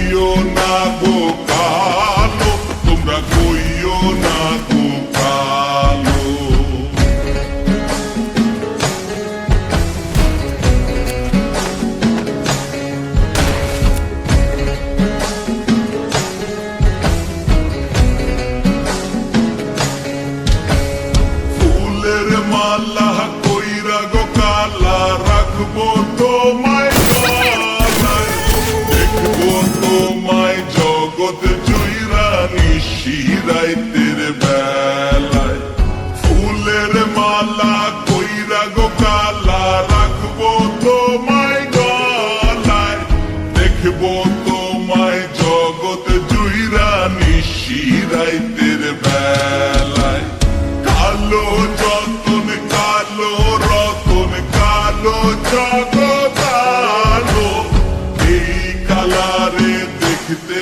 কইও না গো কালো, তোমরা কইও না গো কালো। ফুলের মালা কইরা গো কালা, রাখবো তোমায় গলায়, দেখবো তোমায় জগৎ জুইরা নিশিরাইতের বেলায়। ফুলের মালা কইরা গো কালা, রাখবো তোমায় গলায়, দেখবো তোমায় জগৎ জুইরা নিশিরাইতের বেলায়। কালো যতন কালো রতন কালো জগৎ আলো, এই কালারে দেখতে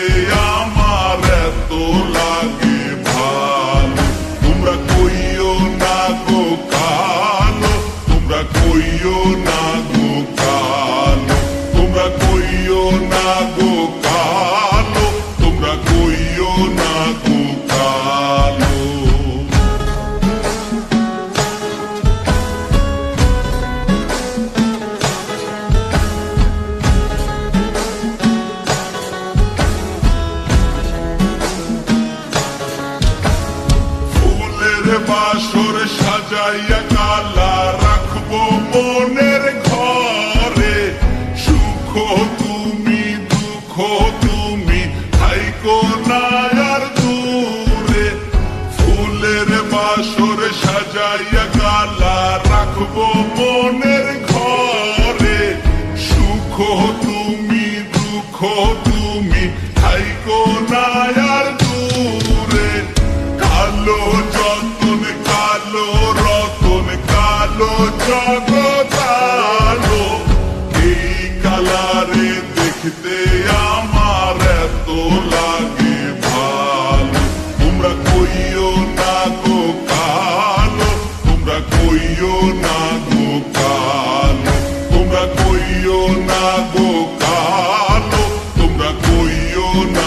আমার এত লাগে ভালো। তোমরা কইও না গো কালো, তোমরা কইও না গো কালো, তোমরা কইও না গো কালো, তোমরা কইও না গো কালো। বাসর সাজাইয়া কালা, রাখবো মনের ঘরে, সুখ তুমি দুঃখ তুমি থাইকো না আর দূরে। ফুলের বাসর সাজাইয়া কালা, রাখবো মনের ঘরে, সুখ তুমি দুঃখ তুমি থাইকো না আর দূরে। কালো যতন কালো রতন কালো জগৎ আলো, এই কালারে দেখতে আমার এত লাগে ভালো। তোমরা কইও না গো কালো, তোমরা কইও না গো কালো, তোমরা কইও না গো কালো, তোমরা কইও না